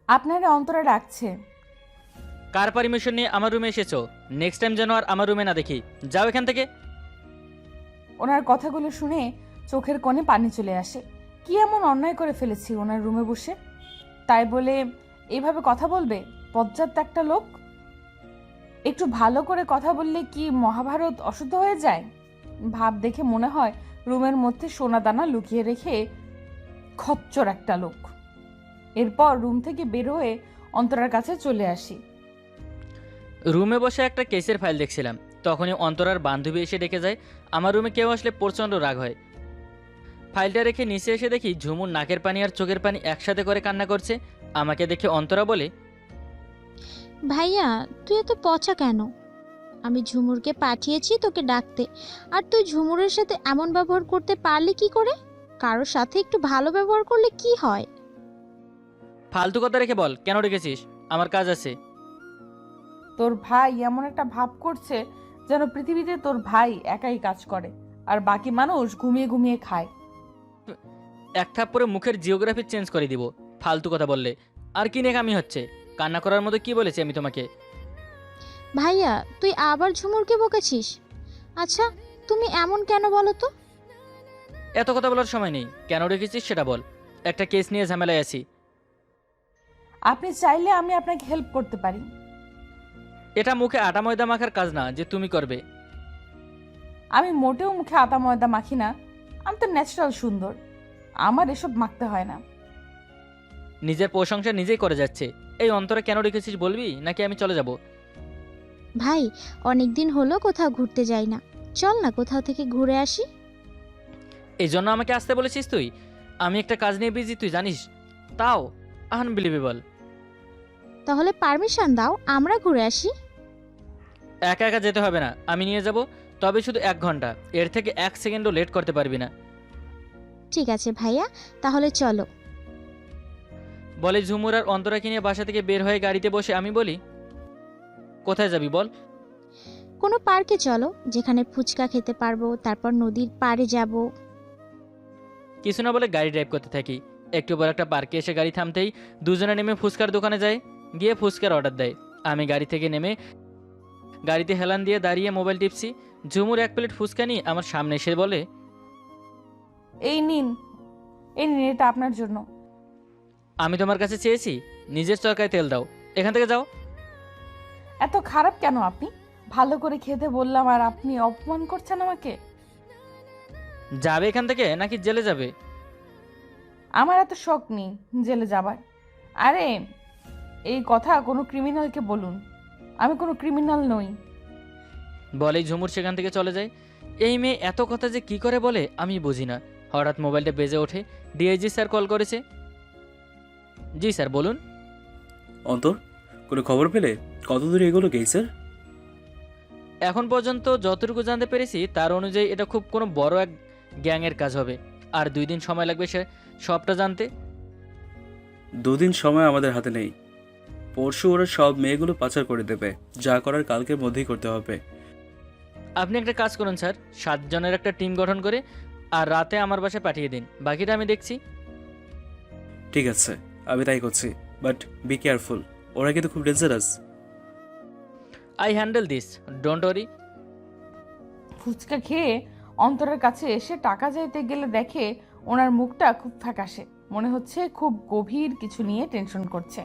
আপনারা অন্তরা ডাকছে। কার পারমিশন নিয়ে আমার রুমে এসেছো? নেক্সট টাইম যেন আর আমার রুমে না দেখি। যাও এখান থেকে। ওনার কথাগুলো শুনে চোখের কোণে পানি চলে আসে। কি এমন অন্যায় করে ফেলেছি ওনার রুমে বসে? তাই বলে এইভাবে কথা বলবে পশ্চাৎ একটা লোক? একটু ভালো করে কথা বললে কি মহাভারত অশুদ্ধ হয়ে যায়? ভাব দেখে মনে হয় রুমের মধ্যে সোনা দানা লুকিয়ে রেখে খচ্চর একটা লোক। এরপর রুম থেকে বের হয়ে অন্তরার কাছে চলে আসি। রুমে বসে একটা কেসের ফাইল দেখছিলাম, তখনই অন্তরার বান্ধবী এসে ডেকে যায়। আমার রুমে কেউ আসলে প্রচণ্ড রাগ হয়। ফাইলটা রেখে নিচে এসে দেখি ঝুমুর নাকের পানি আর চোখের পানি একসাথে করে কান্না করছে। আমাকে দেখে অন্তরা বলে, ভাইয়া, তুই এত পচা কেন? আমি ঝুমুরকে পাঠিয়েছি তোকে ডাকতে, আর তুই ঝুমুরের সাথে এমন ব্যবহার করতে পারলি কি করে? কারোর সাথে একটু ভালো ব্যবহার করলে কি হয়? ফালতু কথা রেখে বল, কেন ডেকেছিস? আমার কাজ আছে। তোর ভাই এমন একটা ভাব করছে যেন পৃথিবীতে তোর ভাই একাই কাজ করে আর বাকি মানুষ ঘুমিয়ে ঘুমিয়ে খায়। এক থাপ্পড়ে মুখের জিওগ্রাফি চেঞ্জ করে দিব ফালতু কথা বললে। আর কি নেকামি হচ্ছে? কান্না করার মতো কি বলেছি আমি তোমাকে? ভাইয়া, তুই আবার ঝুমুরকে বকেছিস? আচ্ছা, তুমি এমন কেন বলো তো? এত কথা বলার সময় নেই, কেন রেখেছিস সেটা বল। একটা কেস নিয়ে ঝামেলায় আছি। আপনি চাইলে আমি আপনাকে হেল্প করতে পারি। এটা মুখে আটা ময়দা মাখার কাজ না যে তুমি করবে। আমি মোটেও মুখে আটা ময়দা মাখি না। আমি তো ন্যাচারাল সুন্দর, আমার এসব মাখতে হয় না। নিজের প্রশংসা নিজেই করে যাচ্ছে। এই অন্তরে কেন রেখেছিস বলবি, নাকি আমি চলে যাব? ভাই, অনেক দিন হলো কোথাও ঘুরতে যাই না। চল না কোথাও থেকে ঘুরে আসি। এই জন্য আমাকে আসতে বলেছিস তুই? আমি একটা কাজ নিয়ে বিজি, তুই জানিস। তাও আনবিলিভেবল। তাহলে পারমিশন দাও, আমরা ঘুরে আসি। একা একা যেতে হবে না, আমি নিয়ে যাব। তবে শুধু 1 ঘন্টা, এর থেকে 1 সেকেন্ডও লেট করতে পারবি না। ঠিক আছে ভাইয়া, তাহলে চলো। বলে ঝুমুর আর অন্তরাকে নিয়ে বাসা থেকে বের হয়ে গাড়িতে বসে আমি বলি, কোথায় যাবি বল? কোনো পার্কে চলো, যেখানে ফুচকা খেতে পারবো, তারপর নদীর পাড়ে যাব। কিছু না বলে গাড়ি ড্রাইভ করতে থাকি। একটু পর একটা পার্কে এসে গাড়ি থামতেই দুজনে নেমে ফুচকার দোকানে যায়। গিয়ে ফুচকার অর্ডার দেয়। আমি গাড়ি থেকে নেমে গাড়িতে হেলান দিয়ে দাঁড়িয়ে মোবাইল টিপছি। ঝুমুর 1 প্লেট ফুচকা নিয়ে আমার সামনে এসে বলে, এই নিন, এই নিন, এটা আপনার জন্য। আমি তোমার কাছে চেয়েছি? নিজের চরকায় তেল দাও, এখান থেকে যাও। এত খারাপ কেন আপনি? ভালো করে খেতে বললাম আর আপনি অপমান করছেন আমাকে। যাবে এখান থেকে নাকি জেলে যাবে? আমার এত শখ নেই জেলে যাবার। আরে, এই কথা কোনো ক্রিমিনালকে বলুন। আমি কোনো ক্রিমিনাল নই। বলেই ঝুমুর সেখান থেকে চলে যায়। এই মেয়ে এত কথা যে কি করে বলে আমি বুঝি না। হঠাৎ মোবাইলটা বেজে ওঠে। ডিআইজি স্যার কল করেছে। জি স্যার, বলুন। অন্তর, কোনো খবর পেলে? কত দূরে এগোলো কেস, স্যার? এখন পর্যন্ত যতটুকু জানতে পেরেছি তার অনুযায়ী এটা খুব কোনো বড় এক গ্যাংয়ের কাজ হবে। আর 2 দিন সময় লাগবে সে সবটা জানতে। 2 দিন সময় আমাদের হাতে নেই। পরশু ওরা সব মেয়েগুলো পাচার করে দেবে। যা করার কালকের মধ্যেই করতে হবে। আপনি একটা কাজ করুন স্যার, 7 জনের একটা টিম গঠন করে আর রাতে আমার বাসায় পাঠিয়ে দিন, বাকিটা আমি দেখছি। ঠিক আছে, আমি তাই করছি। বাট বি কেয়ারফুল, ওরা কিন্তু খুব dangerous. I handle this, don't worry. Phuchka খেয়ে অন্তরের কাছে এসে টাকা চাইতে গেলে দেখে ওনার মুখটা খুব ফ্যাকাশে। মনে হচ্ছে খুব গভীর কিছু নিয়ে টেনশন করছে।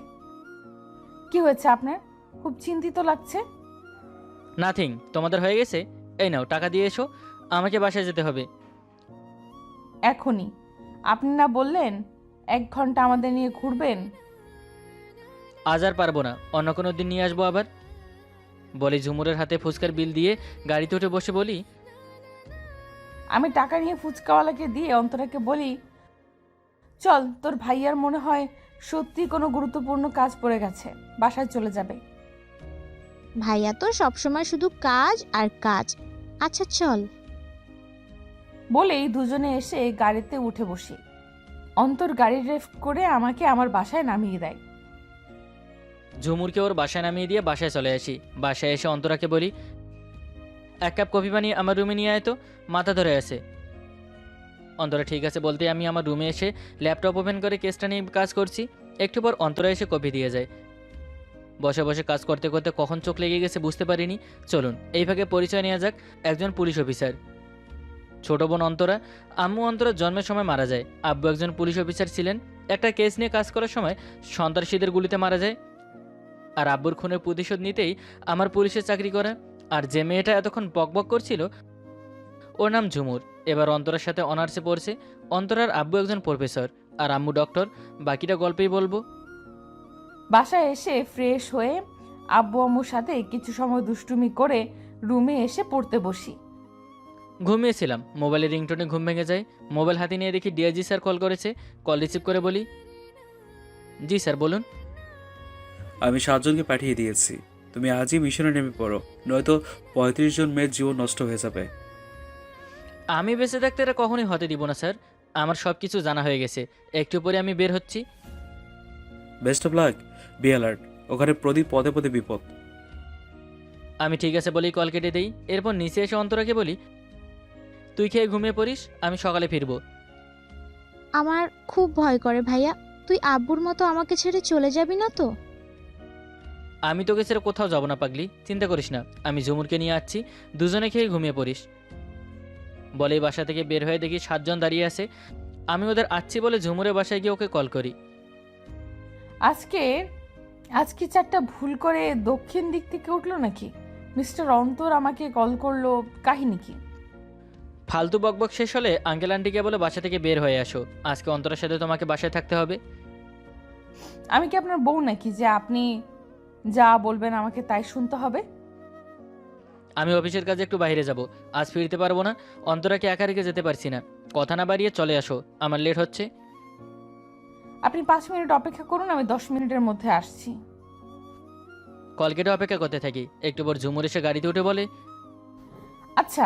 কি হয়েছে আপনার? খুব চিন্তিত লাগছে। নাথিং, তোমাদের হয়ে গেছে। এই নাও টাকা দিয়ে এসো, আমাকে বাসায় যেতে হবে। এখনই? আপনি না বললেন 1 ঘন্টা আমাদের নিয়ে ঘুরবেন? আজ আর পারবো না, অন্য কোনো দিন নিয়ে আসবো আবার। বলি ঝুমুরের হাতে ফুচকার বিল দিয়ে গাড়িতে উঠে বসে বলি, আমি টাকা নিয়ে ফুচকাওয়ালাকে দিয়ে অন্তরাকে বলি, চল, তোর ভাইয়ার মনে হয় সত্যি কোনো গুরুত্বপূর্ণ কাজ পড়ে গেছে, বাসায় চলে যাবে। ভাইয়া তো সবসময় শুধু কাজ আর কাজ। আচ্ছা চল। বলেই দুজনে এসে গাড়িতে উঠে বসি। অন্তর গাড়ি ড্রাইভ করে আমাকে আমার বাসায় নামিয়ে দেয়। ঝুমুরকে ওর বাসায় নামিয়ে দিয়ে বাসায় চলে আসি। বাসায় এসে অন্তরাকে বলি, 1 কাপ কফি বানিয়ে আমার রুমে নিয়ে আয় তো, মাথা ধরে আছে। অন্তরা ঠিক আছে বলতে আমি আমার রুমে এসে ল্যাপটপ ওপেন করে কেসটা নিয়ে কাজ করছি। একটু পর অন্তরা এসে কফি দিয়ে যায়। বসে বসে কাজ করতে করতে কখন চোখ লেগে গেছে বুঝতে পারিনি। চলুন এই ভাগে পরিচয় নেওয়া যাক। একজন পুলিশ অফিসার, ছোট বোন অন্তরা। আম্মু অন্তরার জন্মের সময় মারা যায়। আব্বু একজন পুলিশ অফিসার ছিলেন। একটা কেস নিয়ে কাজ করার সময় সন্ত্রাসীদের গুলিতে মারা যায়। আর আব্বুর খুনের প্রতিশোধ নিতেই আমার পুলিশের চাকরি করা। আর যে মেয়েটা এতক্ষণ বকবক করছিল ওর নাম ঝুমুর, এবার অন্তরার সাথে অনার্সে পড়ছে। অন্তরার আব্বু একজন প্রফেসর আর আম্মু ডক্টর। বাকিটা গল্পেই বলবো। বাসায় এসে ফ্রেশ হয়ে আব্বু আম্মুর সাথে কিছু সময় দুষ্টুমি করে রুমে এসে পড়তে বসি। ঘুমিয়েছিলাম, মোবাইলের রিংটোনে ঘুম ভেঙে যায়। মোবাইল হাতে নিয়ে দেখি ডিআইজি স্যার কল করেছে। কল রিসিভ করে বলি, জি স্যার বলুন। আমি 7 জনকে পাঠিয়ে দিয়েছি, তুমি আজই মিশনে নেমে পড়ো, নয়তো 35 জন মেয়ের জীবন নষ্ট হয়ে যাবে। আমি বেঁচে থাকতে এটা কখনোই হতে দিব না স্যার। আমার সব কিছু জানা হয়ে গেছে। একটু পরে আমি বের হচ্ছি। Best of luck, be alert, ওখানে প্রদীপ পদে পদে বিপদ। আমি ঠিক আছে বলেই কল কেটে দিই। এরপর নিচে এসে অন্তরাকে বলি, তুই খেয়ে ঘুমিয়ে পড়িস, আমি সকালে ফিরবো। আমার খুব ভয় করে ভাইয়া, তুই আব্বুর মতো আমাকে ছেড়ে চলে যাবি না তো? আমি তোকে ছেড়ে কোথাও যাবো না পাগলি, চিন্তা করিস না। আমি ঝুমুরকে নিয়ে আসছি, দুজনে খেয়ে ঘুমিয়ে পড়িস। বলেই বাসা থেকে বের হয়ে দেখি 7 জন দাঁড়িয়ে আছে। আমি ওদের আসছি বলে ঝুমুরের বাসায় গিয়ে ওকে কল করি। আজকে 4টা ভুল করে দক্ষিণ দিক থেকে উঠলো নাকি? মিস্টার অন্তর আমাকে কল করলো, কাহিনী কি? ফালতু বকবক শেষ হলে আঙ্কেল আন্টিকে বলে বাসা থেকে বের হয়ে আসো। আজকে অন্তরের সাথে তোমাকে বাসায় থাকতে হবে। আমি কি আপনার বউ নাকি যে আপনি যা বলবেন আমাকে তাই শুনতে হবে? আমি অফিসের কাজে একটু বাইরে যাব, আজ ফিরতে পারবো না। অন্তরাকে একা রেখে যেতে পারছি না। কথা না বাড়িয়ে চলে আসো, আমার লেট হচ্ছে। আপনি 5 মিনিট অপেক্ষা করুন, আমি 10 মিনিটের মধ্যে আসছি। কল কেটে অপেক্ষা করতে থাকি। একটু পর ঝুমুর এসে গাড়িতে উঠে বলে, আচ্ছা,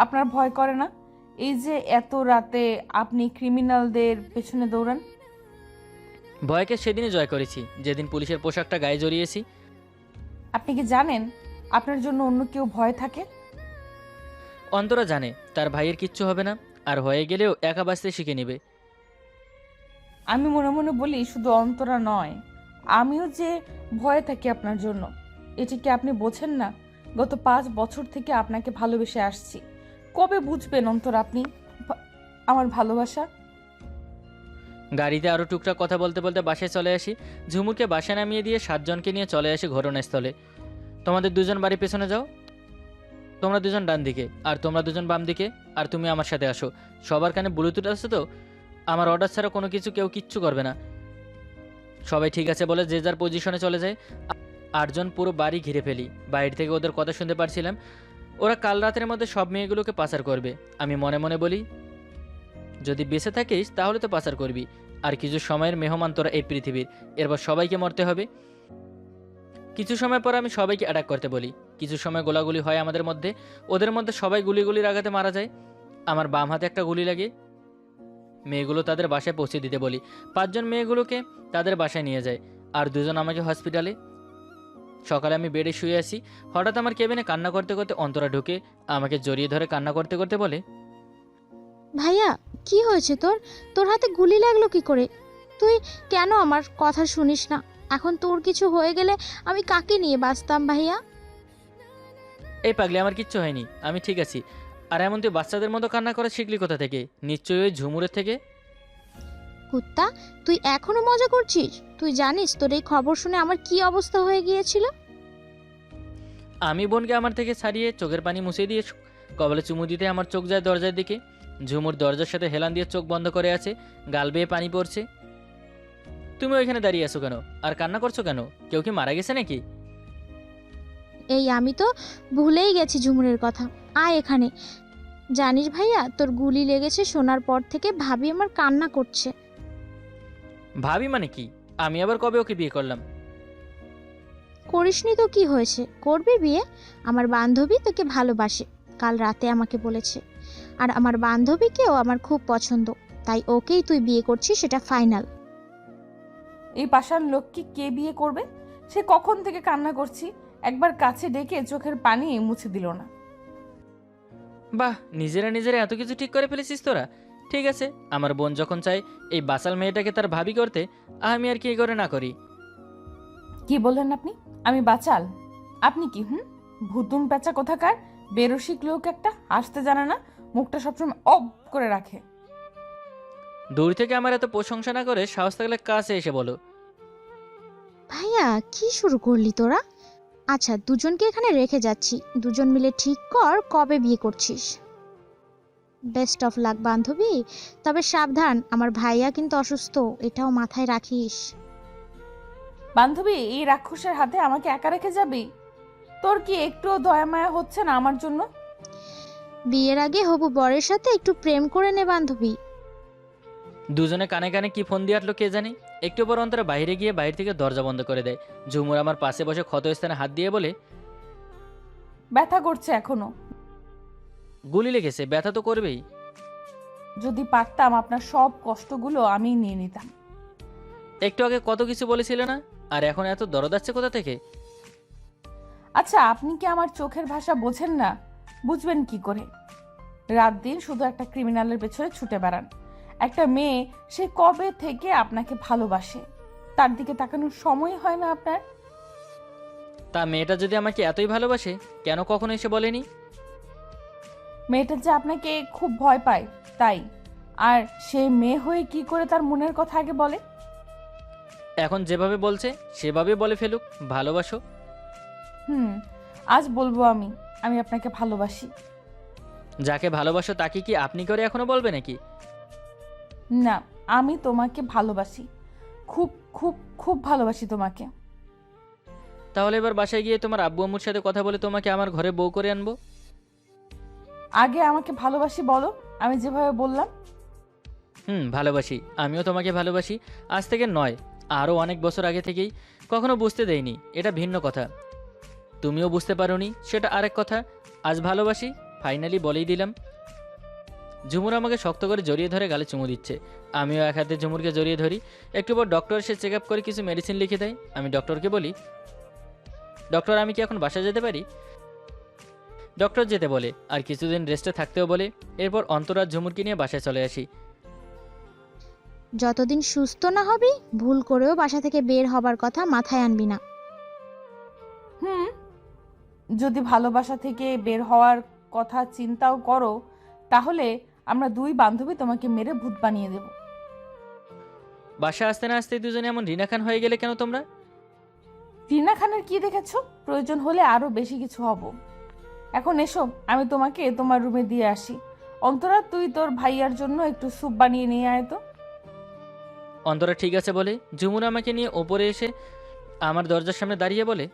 আপনার ভয় করে না এই যে এত রাতে আপনি ক্রিমিনালদের পেছনে দৌড়ান? ভয়কে সেদিনই জয় করেছি যেদিন পুলিশের পোশাকটা গায়ে জড়িয়েছি। আপনি কি জানেন আপনার জন্য অন্য কেউ ভয় থাকে? অন্তরা জানে তার ভাইয়ের কিচ্ছু হবে না, আর হয়ে গেলেও একা বাঁচতে শিখে নেবে। আমি মনে মনে বলি, শুধু অন্তরা নয়, আমিও যে ভয়ে থাকি আপনার জন্য। এটি কি আপনি বোঝেন না? গত 5 বছর থেকে আপনাকে ভালোবেসে আসছি। কবে বুঝবেন অন্তরা আপনি আমার ভালোবাসা? গাড়িতে আরও টুকটাক কথা বলতে বলতে বাসায় চলে আসি। ঝুমুরকে বাসায় নামিয়ে দিয়ে 7 জনকে নিয়ে চলে আসি ঘটনাস্থলে। তোমাদের 2 জন বাড়ির পেছনে যাও, তোমরা 2 জন ডান দিকে, আর তোমরা 2 জন বাম দিকে, আর তুমি আমার সাথে আসো। সবার কানে ব্লুটুথ আছে তো? আমার অর্ডার ছাড়া কোনো কিছু কেউ কিচ্ছু করবে না। সবাই ঠিক আছে বলে যে যার পজিশনে চলে যায়। 8 জন পুরো বাড়ি ঘিরে ফেলি। বাইরে থেকে ওদের কথা শুনতে পারছিলাম। ওরা কাল রাতের মধ্যে সব মেয়েগুলোকে পাচার করবে। আমি মনে মনে বলি, যদি বেঁচে থাকিস তাহলে তো পাচার করবি। আর কিছু সময়ের মেহমান তোরা এই পৃথিবীর, এরপর সবাইকে মরতে হবে। কিছু সময় পর আমি সবাইকে অ্যাটাক করতে বলি। কিছু সময় গোলাগুলি হয় আমাদের মধ্যে। ওদের মধ্যে সবাই গুলিগুলির আঘাতে মারা যায়। আমার বাম হাতে একটা গুলি লাগে। মেয়েগুলো তাদের বাসায় পৌঁছে দিতে বলি। 5 জন মেয়েগুলোকে তাদের বাসায় নিয়ে যায়, আর 2 জন আমাকে হসপিটালে। সকালে আমি বেডে শুয়ে আছি। হঠাৎ আমার কেবিনে কান্না করতে করতে অন্তরা ঢুকে আমাকে জড়িয়ে ধরে কান্না করতে করতে বলে, ভাইয়া কি হয়েছে তোর? তোর হাতে গুলি লাগলো কি করে? তুই কেন আমার কথা শুনিস না? এখন তোর কিছু হয়ে গেলে আমি কাকে নিয়ে বাঁচতাম ভাইয়া? এই পাগলি, আমার কিচ্ছু হয়নি, আমি ঠিক আছি। আর এমন তুই বাচ্চাদের মতো কান্না করা শিখলি কোথা থেকে? নিশ্চয়ই ওই ঝুমুরের থেকে। কুত্তা, তুই এখনো মজা করছিস? তুই জানিস তোর এই খবর শুনে আমার কি অবস্থা হয়ে গিয়েছিল? আমি বোনকে আমার থেকে ছাড়িয়ে চোখের পানি মুছিয়ে দিয়ে কপালে চুমু দিতে আমার চোখ যায় দরজার দিকে। ঝুমুর দরজার সাথে হেলান দিয়ে চোখ বন্ধ করে আছে, গাল বেয়ে পানি পড়ছে। তুমি ওইখানে দাঁড়িয়ে আছো কেন? আর কান্না করছো কেন? কেউ কি মারা গেছে নাকি? এই আমি তো ভুলেই গেছি ঝুমুরের কথা। আয় এখানে। জানিস ভাইয়া, তোর গুলি লেগেছে শোনার পর থেকে ভাবি আমার কান্না করছে। ভাবি মানে কি? আমি আবার কবে ওকে বিয়ে করলাম? করিসনি তো কি হয়েছে, করবি বিয়ে? আমার বান্ধবী তোকে ভালোবাসে, কাল রাতে আমাকে বলেছে। আর আমার বান্ধবীকেও আমার খুব পছন্দ, তাই ওকেই তুই বিয়ে করছিস, সেটা ফাইনাল। এই পাষাণ লোককে কে বিয়ে করবে? সে কখন থেকে কান্না করছি, একবার কাছে ডেকে চোখের পানি মুছে দিল না। বাহ, নিজেরা নিজেরা এত কিছু ঠিক করে ফেলেছিস তোরা। ঠিক আছে, আমার বোন যখন চায় এই বাসাল মেয়েটাকে তার ভাবি করতে, আমি আর কি করে না করি। কি বললেন আপনি? আমি বাচাল? আপনি কি ভুতুন পেঁচা কোথাকার, বেরসিক লোক একটা, আসতে জানে না, মুখটা সবসময় অব করে রাখে। দূর থেকে আমার এত প্রশংসা না করে সাহস থাকলে কাছে এসে বলো। ভাইয়া কি শুরু করলি তোরা? আচ্ছা, দুজনকে এখানে রেখে যাচ্ছি, দুজন মিলে ঠিক কর কবে বিয়ে করছিস। বেস্ট অফ লাক বান্ধবী, তবে সাবধান, আমার ভাইয়া কিন্তু অসুস্থ, এটাও মাথায় রাখিস। বান্ধবী, এই রাক্ষসের হাতে আমাকে একা রেখে যাবি? তোর কি একটুও দয়া মায়া হচ্ছে না আমার জন্য? বিয়ের আগে হবু বরের সাথে একটু প্রেম করে নে বান্ধবী। দুজনে কানে কানে কি ফোন দিয়ে আটলো কে জানে। একটু পর অন্তরা বাইরে গিয়ে বাইরে থেকে দরজা বন্ধ করে দেয়। ঝুমুর আমার পাশে বসে ক্ষতস্থানে হাত দিয়ে বলে, ব্যথা করছে এখনো। গুলি লেগেছে, ব্যথা তো করবেই। যদি পারতাম আপনার সব কষ্টগুলো আমি নিয়ে নিতাম। একটু আগে কত কিছু বলেছিলে না, আর এখন এত দরদ আসছে কোথা থেকে? আচ্ছা, আপনি কি আমার চোখের ভাষা বোঝেন না? বুঝবেন কি করে? রাত দিন শুধু একটা ক্রিমিনালের পেছনে ছুটে বেড়ান। একটা মেয়ে, সে কবে থেকে আপনাকে ভালোবাসে, তার দিকে তাকানোর সময় হয় না আপনার? তা মেয়েটা যদি আমাকে এতই ভালোবাসে, কেন কখনো এসে বলেনি? মেয়েটা যে আপনাকে খুব ভয় পায় তাই। আর সে মেয়ে হয়ে কি করে তার মনের কথা আগে বলে? এখন যেভাবে বলছে সেভাবে বলে ফেলুক, ভালোবাসো। আজ বলবো আমি আমি আপনাকে ভালোবাসি। যাকে ভালোবাসো তাকে কি আপনি করে এখনো বলবে নাকি? না, আমি তোমাকে ভালোবাসি, খুব খুব খুব ভালোবাসি তোমাকে। তাহলে এবার বাসায় গিয়ে তোমার আব্বু আম্মুর সাথে কথা বলে তোমাকে আমার ঘরে বউ করে আনবো। আগে আমাকে ভালোবাসি বলো, আমি যেভাবে বললাম। ভালোবাসি, আমিও তোমাকে ভালোবাসি। আজ থেকে নয়, আরও অনেক বছর আগে থেকেই। কখনো বুঝতে দেইনি, এটা ভিন্ন কথা। তুমিও বুঝতে পারোনি, সেটা আরেক কথা। আজ ভালোবাসি, ফাইনালি বলেই দিলাম। ঝুমুর আমাকে শক্ত করে জড়িয়ে ধরে গালে চুমু দিচ্ছে। আমিও এক হাতে ঝুমুরকে জড়িয়ে ধরি। একটু পর ডক্টর এসে চেক আপ করে কিছু মেডিসিন লিখে দেয়। আমি ডক্টরকে বলি, ডক্টর আমি কি এখন বাসায় যেতে পারি? ডক্টর যেতে বলে, আর কিছুদিন রেস্টে থাকতেও বলে। এরপর অন্তরা ঝুমুরকে নিয়ে বাসায় চলে আসি। যতদিন সুস্থ না হবি, ভুল করেও বাসা থেকে বের হবার কথা মাথায় আনবি না। যদি ভালোবাসা থেকে বের হওয়ার কথা চিন্তাও করো, তাহলে আমরা দুই বান্ধবী তোমাকে মেরে ভূত বানিয়ে দেব। বাসা আসতে না আসতে দুজনে এমন রিনা খান হয়ে গেলে কেন তোমরা? রিনা খানের কি দেখেছো? প্রয়োজন হলে আরো বেশি কিছু হব। এখন এসো, আমি তোমাকে তোমার রুমে দিয়ে আসি। অন্তরা, তুই তোর ভাইয়ার জন্য একটু স্যুপ বানিয়ে নিয়ে আয় তো। অন্তরা ঠিক আছে বলে ঝুমুর আমাকে নিয়ে ওপরে এসে আমার দরজার সামনে দাঁড়িয়ে বলে,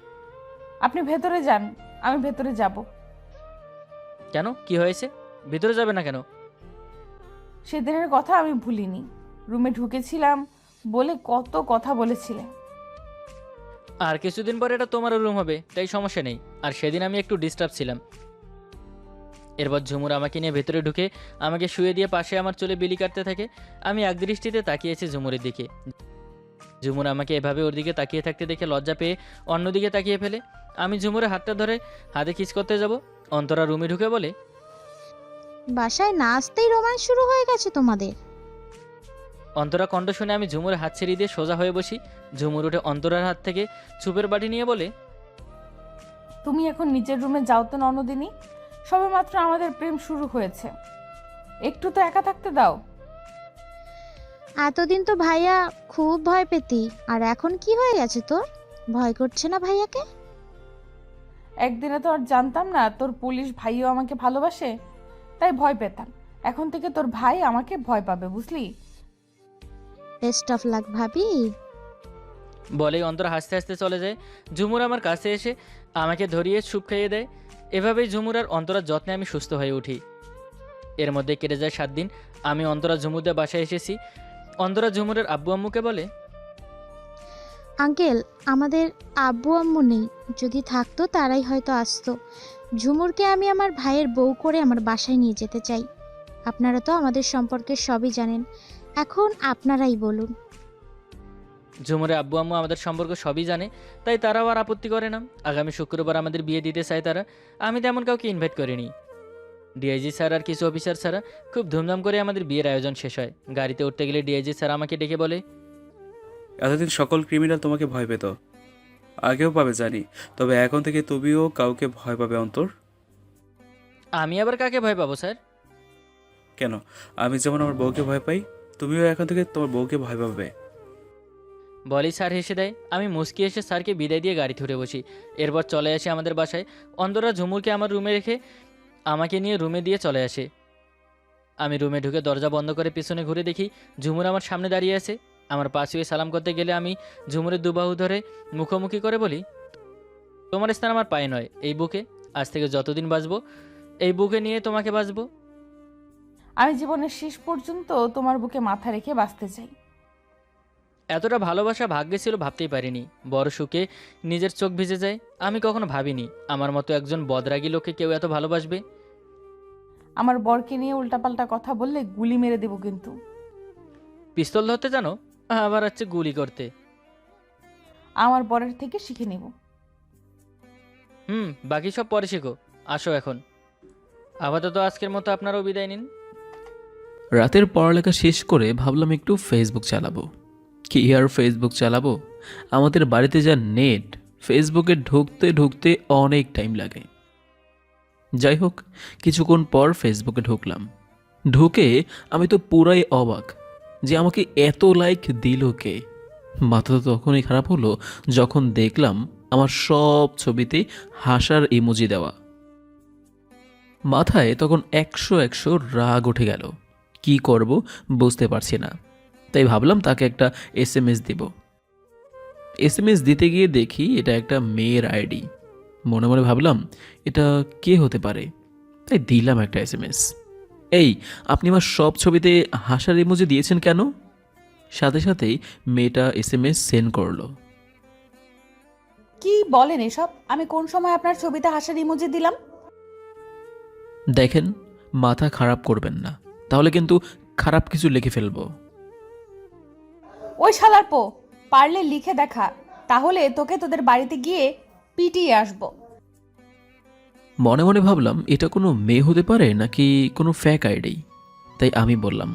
আপনি ভেতরে যান, আমি ভেতরে যাব। কেন, কি হয়েছে? ভিতরে যাবে না কেন? সেদিনের কথা আমি ভুলিনি। রুমে ঢুকেছিলাম বলে কত কথা বলেছিলে। আর কিছুদিন পরে এটা তোমারও রুম হবে, তাই সমস্যা নেই। আর সেদিন আমি একটু ডিস্টার্ব ছিলাম। এরপর ঝুমুর আমাকে নিয়ে ভেতরে ঢুকে আমাকে শুয়ে দিয়ে পাশে আমার চুলে বিলি কাটতে থাকে। আমি একদৃষ্টিতে তাকিয়েছি ঝুমুরের দিকে। ঝুমুর আমাকে এভাবে ওর দিকে তাকিয়ে থাকতে দেখে লজ্জা পেয়ে অন্যদিকে তাকিয়ে ফেলে। আমি ঝুমুরের হাতটা ধরে হাতে কিস করতে যাব। অন্তরা রুমে ঢুকে বলে, বাসায় না আসতেই রোম্যান্স শুরু হয়ে গেছে তোমাদের। অন্তরা কণ্ঠ শুনে আমি ঝুমুরের হাত ছেড়ে দিয়ে সোজা হয়ে বসি। ঝুমুর উঠে অন্তরার হাত থেকে চুপের বাটি নিয়ে বলে, তুমি এখন নিজের রুমে যাও তো ননদিনী। সবেমাত্র আমাদের প্রেম শুরু হয়েছে, একটু তো একা থাকতে দাও। এতদিন তো ভাইয়া খুব ভয় পেতি, আর এখন কি হয়ে গেছে তোর? ভয় করছে না ভাইয়াকে? একদিনে তো আর জানতাম না তোর পুলিশ ভাইও আমাকে ভালোবাসে, তাই ভয় পেতাম। এখন থেকে তোর ভাই আমাকে ভয় পাবে, বুঝলি? বেস্ট অফ লাক ভাবি। বলেই অন্তরা হাসতে হাসতে চলে যায়। ঝুমুর আমার কাছে এসে আমাকে ধরিয়ে স্যুপ খাইয়ে দেয়। এভাবেই ঝুমুর আর অন্তরার যত্নে আমি সুস্থ হয়ে উঠি। এর মধ্যে কেটে যায় 7 দিন। আমি অন্তরা ঝুমুরদের বাসায় এসেছি। অন্তরা ঝুমুরের আব্বু আম্মুকে বলে, আঙ্কেল, আমাদের আব্বু আম্মু নেই, যদি থাকতো তারাই হয়তো আসতো। ঝুমুরকে আমি আমার ভাইয়ের বউ করে আমার বাসায় নিয়ে যেতে চাই। আপনারা তো আমাদের সম্পর্কে সবই জানেন, এখন আপনারাই বলুন। ঝুমুরের আব্বু আম্মু আমাদের সম্পর্ক সবই জানে, তাই তারাও আর আপত্তি করে না। আগামী শুক্রবার আমাদের বিয়ে দিতে চায় তারা। আমি তেমন কাউকে ইনভাইট করিনি। ডিআইজি স্যার আর কিছু অফিসার ছাড়া খুব ধুমধাম করে আমাদের বিয়ের আয়োজন শেষ হয়। গাড়িতে উঠতে গেলে ডিআইজি স্যার আমাকে ডেকে বলে, এতদিন সকল ক্রিমিনাল তোমাকে ভয় পেত, আগেও পাবে জানি, তবে এখন থেকে তুমিও কাউকে ভয় পাবে অন্তর। আমি আবার কাকে ভয় পাবো স্যার? কেন, আমি যেমন আমার বউকে ভয় পাই, তুমিও এখন থেকে তোমার বউকে ভয় পাবে। বলি স্যার হেসে দেয়। আমি মুচকি এসে স্যারকে বিদায় দিয়ে গাড়িতে উঠে বসি। এরপর চলে আসি আমাদের বাসায়। অন্তরা ঝুমুরকে আমার রুমে রেখে আমাকে নিয়ে রুমে দিয়ে চলে আসে। আমি রুমে ঢুকে দরজা বন্ধ করে পিছনে ঘুরে দেখি ঝুমুর আমার সামনে দাঁড়িয়ে আছে। আমার পাশ হয়ে সালাম করতে গেলে আমি ঝুমুরের দুবাহু ধরে মুখোমুখি করে বলি, তোমার স্থান আমার পায়ে নয়, এই বুকে। আজ থেকে যতদিন বাঁচবো এই বুকে নিয়ে তোমাকে বাঁচবো। আমি জীবনের শেষ পর্যন্ত তোমার বুকে মাথা রেখে বাঁচতে চাই। এতটা ভালোবাসা ভাগ্যে ছিল ভাবতেই পারিনি। বড় সুখে নিজের চোখ ভিজে যায়। আমি কখনো ভাবিনি আমার মতো একজন বদরাগী লোককে কেউ এত ভালোবাসবে। আমার বরকে নিয়ে উল্টাপাল্টা কথা বললে গুলি মেরে দেবো কিন্তু। পিস্তল ধরতে জানো, আবার হচ্ছে গুলি করতে। আমার বরের থেকে শিখে নেব। বাকি সব পরে শেখো। আসো এখন। আপাতত আজকের মতো আপনারাও বিদায় নিন। রাতের পড়ালেখা শেষ করে ভাবলাম একটু ফেসবুক চালাবো। কি আর ফেসবুক চালাবো, আমাদের বাড়িতে যা নেট, ফেসবুকে ঢুকতে ঢুকতে অনেক টাইম লাগে। যাই হোক, কিছুক্ষণ পর ফেসবুকে ঢুকলাম। ঢুকে আমি তো পুরাই অবাক যে আমাকে এত লাইক দিল কে। মাথা তো তখনই খারাপ হলো যখন দেখলাম আমার সব ছবিতে হাসার ইমোজি দেওয়া। মাথায় তখন 100 রাগ উঠে গেল। কি করব বুঝতে পারছি না, তাই ভাবলাম তাকে একটা এসএমএস দিব। এসএমএস দিতে গিয়ে দেখি এটা একটা মেয়ের আইডি। মনে মনে ভাবলাম এটা কে হতে পারে, তাই দিলাম একটা এসএমএস। এই, আপনি আমার সব ছবিতে হাসার ইমোজি দিয়েছেন কেন? সাথে সাথেই মেয়েটা এসএমএস সেন্ড করলো। কি বলেন এসব? আমি কোন সময় আপনার ছবিতে হাসার ইমোজি দিলাম? দেখেন, মাথা খারাপ করবেন না, তাহলে কিন্তু খারাপ কিছু লিখে ফেলবো। ওই শালার পো, পারলে লিখে দেখা, তাহলে তোকে তোদের বাড়িতে গিয়ে পিটিয়ে আসবো। মনে মনে ভাবলাম এটা কোনো মেয়ে হতে পারে নাকি কোনো ফ্যাক আইডি। তাই আমি বললাম,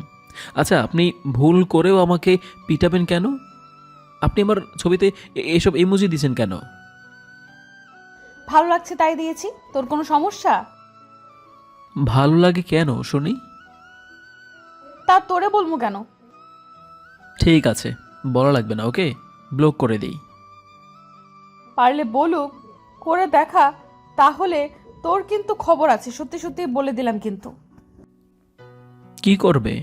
আচ্ছা আপনি ভুল করেও আমাকে পিটাবেন কেন? আপনি আমার ছবিতে এসব ইমোজি দিয়েছেন কেন? ভালো লাগছে তাই দিয়েছি, তোর কোনো সমস্যা? ভালো লাগে কেন শুনি? তা তোরে বলবো কেন? ঠিক আছে, বলা লাগবে না, ওকে ব্লক করে দিই। পারলে বলুক, করে দেখা, তাহলে তোর কিন্তু খবর আছে। সত্যি সত্যি বলে দিলাম কিন্তু। কি করবে?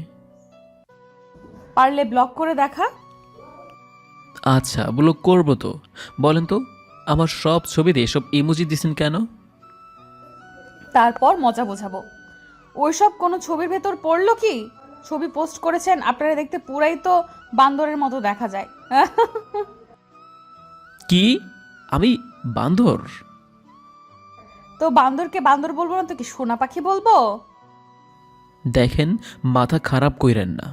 পারলে ব্লক করে দেখা। আচ্ছা ব্লক করবো তো। বলেন তো, আমার সব ছবিতে এসব ইমোজি দিয়েছেন কেন? তারপর মজা বোঝাবো। ওইসব কোনো ছবির ভেতর পড়লো কি? ছবি পোস্ট করেছেন আপনারা, দেখতে পুরাই তো বান্দরের মতো দেখা যায়। কি? আমি বান্দর? তো বান্দরকে বান্দর বলবো না তো কি সোনা পাখি বলবো? দেখেন, মাথা খারাপ কইরেন না।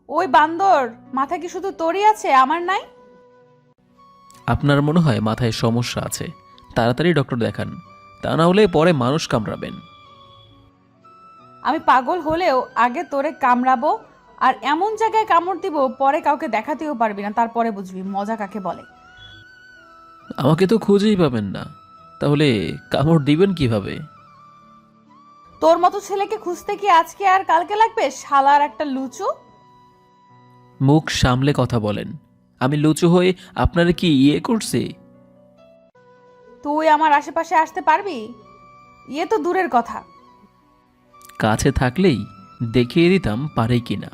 ওই বান্দর, মাথা কি শুধু তোরই আছে, আমার নাই? আপনার মনে হয় মাথায় সমস্যা আছে, তাড়াতাড়ি ডক্টর দেখান, তা না হলে পরে মানুষ কামড়াবেন। আমি পাগল হলেও আগে তোরে কামড়াবো, আর এমন জায়গায় কামড় দিব পরে কাউকে দেখাতেও পারবি না, তারপরে বুঝবি মজা কাকে বলে। আমাকে তো খুঁজেই পাবেন না, তাহলে কামড় দিবেন কিভাবে? তোর মতো ছেলেকে খুঁজতে কি আজকে আর কালকে লাগবে, শালার একটা লুচু? মুখ সামলে কথা বলেন। আমি লুচু হয়ে আপনারা কি করছি? তুই আমার আশেপাশে আসতে পারবি? ইয়ে তো দূরের কথা। কাছে থাকলেই দেখিয়ে দিতাম পারে কিনা।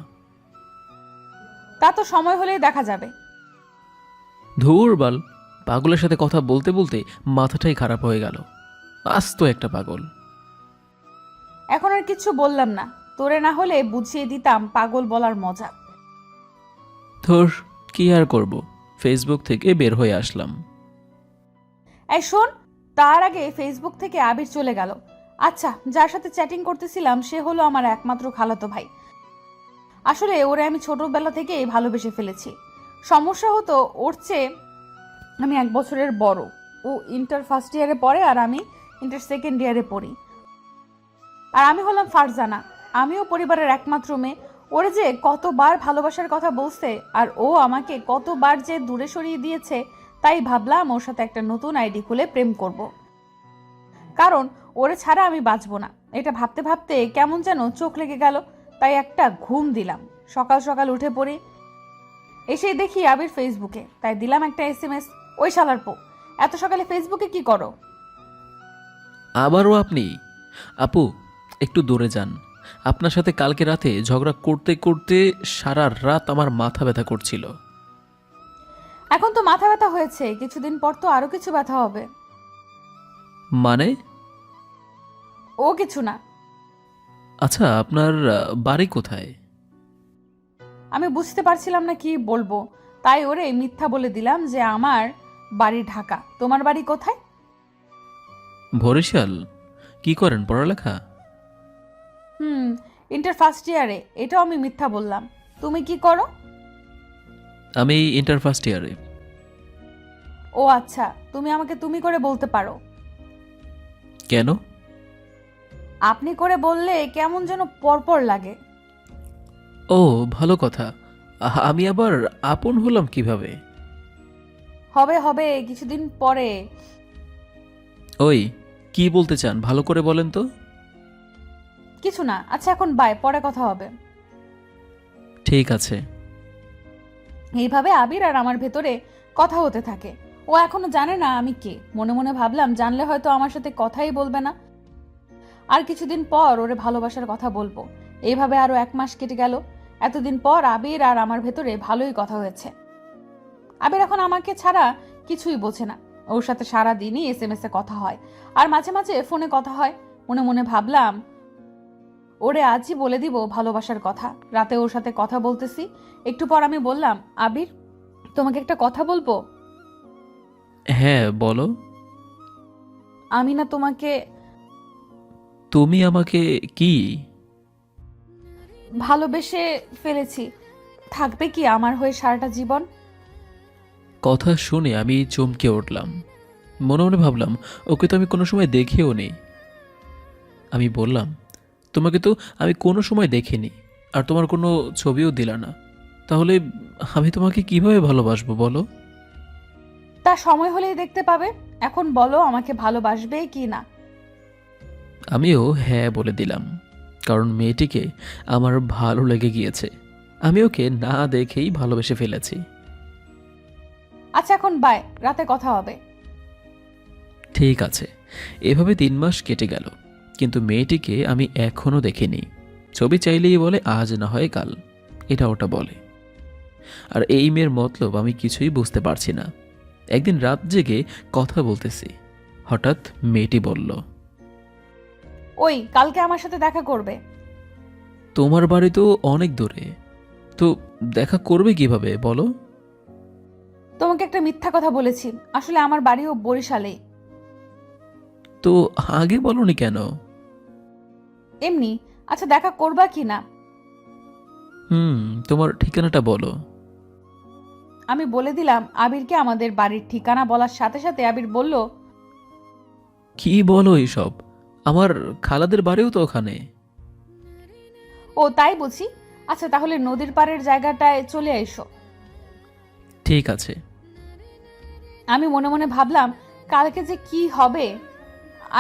তা তো সময় হলেই দেখা যাবে। ধুর বাল, পাগলের সাথে কথা বলতে বলতে মাথাটাই খারাপ হয়ে গেল। আস্ত একটা পাগল। এখন আর কিছু বললাম না, তোরে না হলে বুঝিয়ে দিতাম পাগল বলার মজা। ধুর, কি আর করব, ফেসবুক থেকে বের হয়ে আসলাম। এই শোন, তার আগে ফেসবুক থেকে আবির চলে গেল। আচ্ছা, যার সাথে চ্যাটিং করতেছিলাম সে হলো আমার একমাত্র খালাতো ভাই। আসলে ওরে আমি ছোটবেলা থেকেই ভালোবেসে ফেলেছি। সমস্যা হতো ওর চেয়ে আমি 1 বছরের বড়। ও ইন্টার ফার্স্ট ইয়ারে পড়ে আর আমি ইন্টার সেকেন্ড ইয়ারে পড়ি। আর আমি হলাম ফারজানা, আমিও পরিবারের একমাত্র মেয়ে। ওরে যে কতবার ভালোবাসার কথা বলছে আর ও আমাকে কতবার যে দূরে সরিয়ে দিয়েছে, তাই ভাবলাম ওর সাথে একটা নতুন আইডি খুলে প্রেম করব। কারণ ওরে ছাড়া আমি বাঁচবো না। এটা ভাবতে ভাবতে কেমন যেন চোখ লেগে গেল, তাই একটা ঘুম দিলাম। সকাল সকাল উঠে পড়ি, এসেই দেখি আবির ফেসবুকে, তাই দিলাম একটা SMS। ওই শালার পো, এত সকালে ফেসবুকে কি করো? আবারও আপনি? আপু, একটু দূরে যান। আপনার সাথে কালকে রাতে ঝগড়া করতে করতে সারা রাত আমার মাথা ব্যথা করছিল। এখন তো মাথা ব্যথা হয়েছে, কিছুদিন পর তো আরো কিছু ব্যথা হবে। মানে? ও কিছু না। আচ্ছা, আপনার বাড়ি কোথায়? আমি বুঝতে পারছিলাম না কি বলবো, তাই ওরে মিথ্যা বলে দিলাম যে আমার বাড়ি ঢাকা। তোমার বাড়ি কোথায়? বরিশাল। কি করেন, পড়ালেখা? ইন্টার ফার্স্ট ইয়ারে। এটাও আমি মিথ্যা বললাম। তুমি কি করো? আমি ইন্টার ফার্স্ট ইয়ারে। ও আচ্ছা, তুমি আমাকে তুমি করে বলতে পারো। কেন? আপনি করে বললে কেমন যেন পরপর লাগে। ও, ভালো কথা। আমি আবার আপন হলাম কিভাবে? হবে হবে কিছুদিন পরে। ওই, কি বলতে চান ভালো করে বলেন তো। কিছু না। আচ্ছা এখন বাই, পরে কথা হবে। ঠিক আছে। এইভাবে আবির আর আমার ভেতরে কথা হতে থাকে। ও এখনো জানে না আমি কে। মনে মনে ভাবলাম জানলে হয়তো আমার সাথে কথাই বলবে না। আর কিছুদিন পর ওরে ভালোবাসার কথা বলবো। এইভাবে আরো 1 মাস কেটে গেল। এতদিন পর আবির আর আমার ভেতরে ভালোই কথা হয়েছে। আবির এখন আমাকে ছাড়া কিছুই বোঝে না। ওর সাথে সারা দিনই SMS এ কথা হয়, আর মাঝে মাঝে ফোনে কথা হয়। মনে মনে ভাবলাম ওরে আজই বলে দিব ভালোবাসার কথা। রাতে ওর সাথে কথা বলতেছি, একটু পর আমি বললাম, আবির তোমাকে একটা কথা বলবো। হ্যাঁ, বলো। আমি না তোমাকে তুমি আমাকে কি? ভালোবেসে ফেলেছি। থাকবে কি আমার হয়ে সারাটা জীবন? কথা শুনে আমি চমকে উঠলাম। মনে মনে ভাবলাম, ওকে তো আমি কোনো সময় দেখেও নেই। আমি বললাম, তোমাকে তো আমি কোনো সময় দেখিনি, আর তোমার কোনো ছবিও দিলা না। তাহলে আমি তোমাকে কিভাবে ভালোবাসবো বলো? তা সময় হলেই দেখতে পাবে। এখন বলো আমাকে ভালোবাসবে কি না। আমিও হ্যাঁ বলে দিলাম, কারণ মেয়েটিকে আমার ভালো লেগে গিয়েছে। আমি ওকে না দেখেই ভালোবেসে ফেলেছি। আচ্ছা এখন বাই, রাতে কথা হবে। ঠিক আছে। এভাবে 3 মাস কেটে গেল, কিন্তু মেয়েটিকে আমি এখনো দেখিনি। ছবি চাইলেই বলে আজ না হয় কাল, এটা ওটা বলে। আর এই মেয়ের মতলব আমি কিছুই বুঝতে পারছি না। একদিন রাত জেগে কথা বলতেছি, হঠাৎ মেয়েটি বলল, ওই কালকে আমার সাথে দেখা করবে। তোমার বাড়ি তো অনেক দূরে, তো দেখা করবে কিভাবে বলো? তোমাকে একটা মিথ্যা কথা বলেছি, আসলে আমার বাড়িও বরিশালেই। তো আগে বলনি কেন? এমনি। আচ্ছা দেখা করবা কি না? তোমার ঠিকানাটা বলো। আমি বলে দিলাম আবিরকে আমাদের বাড়ির ঠিকানা বলার সাথে সাথে আবির বলল, কি বলো এইসব? আমার খালাদের বাড়িও তো ওখানে। ও তাই বুঝি। আচ্ছা তাহলে নদীর পাড়ের জায়গাটায় চলে এসো। ঠিক আছে। আমি মনে মনে ভাবলাম কালকে যে কি হবে।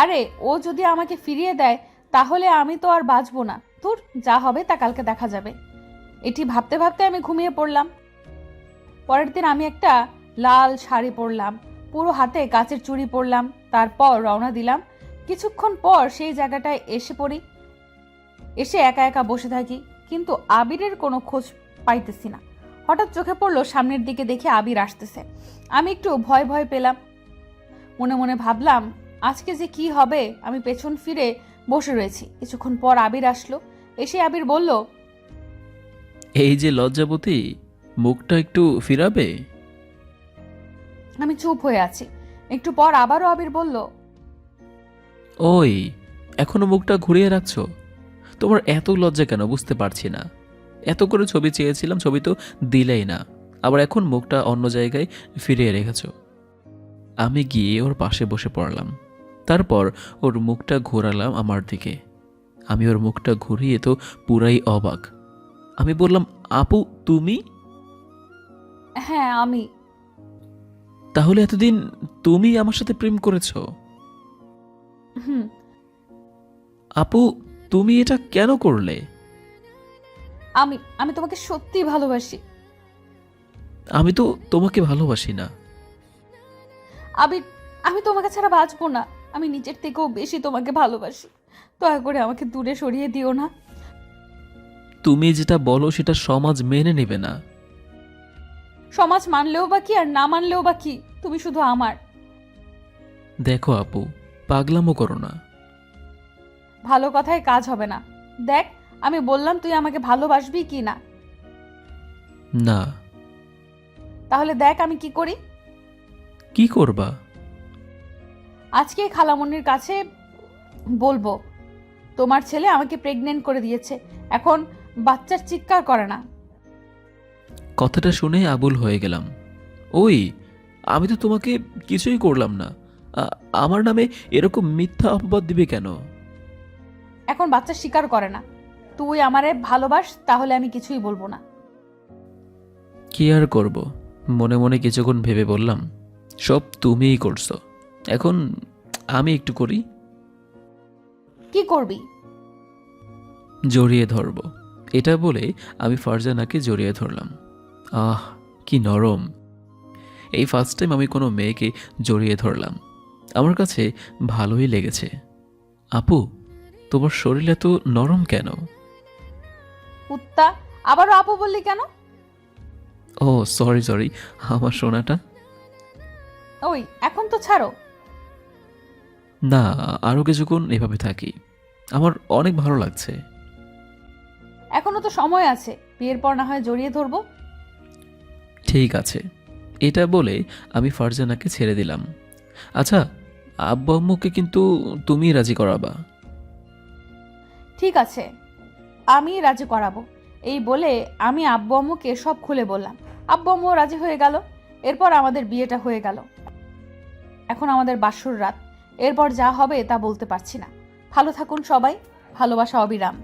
আরে ও যদি আমাকে ফিরিয়ে দেয় তাহলে আমি তো আর বাঁচবো না। তোর যা হবে তা কালকে দেখা যাবে। এটি ভাবতে ভাবতে আমি ঘুমিয়ে পড়লাম। পরের দিন আমি একটা লাল শাড়ি পরলাম, পুরো হাতে কাচের চুড়ি পরলাম, তারপর রওনা দিলাম। কিছুক্ষণ পর সেই জায়গাটায় এসে পড়ি। এসে একা একা বসে থাকি, কিন্তু আবিরের কোনো খোঁজ পাইতেছি না। হঠাৎ চোখে পড়লো সামনের দিকে দেখে আবির আসতেছে। আমি একটু ভয় ভয় পেলাম। মনে মনে ভাবলাম আজকে যে কি হবে। আমি পেছন ফিরে বসে রয়েছি। কিছুক্ষণ পর আবির আসলো। এসে আবির বলল, এই যে লজ্জাবতী, মুখটা একটু ফিরাবে? আমি চুপ হয়ে আছি। একটু পর আবারও আবির বলল, ওই, এখনো মুখটা ঘুরিয়ে রাখছো? তোমার এত লজ্জা কেন বুঝতে পারছি না। এত করে ছবি চেয়েছিলাম, ছবি তো দিলেই না, আবার এখন মুখটা অন্য জায়গায় ফিরিয়ে রেখেছো। আমি গিয়ে ওর পাশে বসে পড়লাম, তারপর ওর মুখটা ঘোরালাম আমার দিকে। আমি ওর মুখটা ঘুরিয়ে তো পুরাই অবাক। আমি বললাম, আপু তুমি? হ্যাঁ আমি। তাহলে এতদিন তুমি আমার সাথে প্রেম করেছো? হুম। আপু তুমি এটা কেন করলে? আমি আমি তোমাকে সত্যি ভালোবাসি। আমি তো তোমাকে ভালোবাসি না। আমি আমি তোমাকে ছাড়া বাঁচবো না। আমি নিজের থেকেও বেশি তোমাকে ভালোবাসি। দয়া করে আমাকে দূরে সরিয়ে দিও না। তুমি যেটা বলো সেটা সমাজ মেনে নেবে না। সমাজ মানলেও বা কি আর না মানলেও বা কি, তুমি শুধু আমার। দেখো আপু, পাগলামো করো না। ভালো কথায় কাজ হবে না। দেখ, আমি বললাম তুই আমাকে ভালোবাসবি কি না। না। তাহলে দেখ আমি কি করি। কি করবা? আজকে খালামণির কাছে বলবো তোমার ছেলে আমাকে প্রেগনেন্ট করে দিয়েছে। এখন বাচ্চার চিৎকার করে না। কথাটা শুনে আবুল হয়ে গেলাম। ওই, আমি তো তোমাকে কিছুই করলাম না। আমার নামে এরকম মিথ্যা অপবাদ দিবে কেন? এখন বাচ্চা স্বীকার করে না। তুই আমারে ভালোবাস, তাহলে আমি কিছুই বলবো না। কি আর করব, মনে মনে কিছুক্ষণ ভেবে বললাম, সব তুমিই করছো। এখন আমি একটু করি। কি করবি? জড়িয়ে ধরব। এটা বলে আমি ফারজানাকে জড়িয়ে ধরলাম। আহ, কি নরম! এই ফার্স্ট টাইম আমি কোনো মেয়েকে জড়িয়ে ধরলাম। আমার কাছে ভালোই লেগেছে। আপু, তোমার শরীর এত নরম কেন? কুত্তা, আবারও আপু বললি কেন? ও সরি সরি, আমার সোনাটা। ওই এখন তো ছাড়ো। না, আরও কিছুক্ষণ এভাবে থাকি। আমার অনেক ভালো লাগছে। এখনো তো সময় আছে, বিয়ের পর না হয় জড়িয়ে ধরবো। ঠিক আছে। এটা বলে আমি ফারজানাকে ছেড়ে দিলাম। আচ্ছা, আব্বু আম্মুকে কিন্তু তুমি রাজি করাবা। ঠিক আছে, আমি রাজি করাবো। এই বলে আমি আব্বু আম্মুকে সব খুলে বললাম। আব্বু আম্মু রাজি হয়ে গেল। এরপর আমাদের বিয়েটা হয়ে গেল। এখন আমাদের বাসর রাত। এরপর যা হবে তা বলতে পারছি না। ভালো থাকুন সবাই। ভালোবাসা অবিরাম।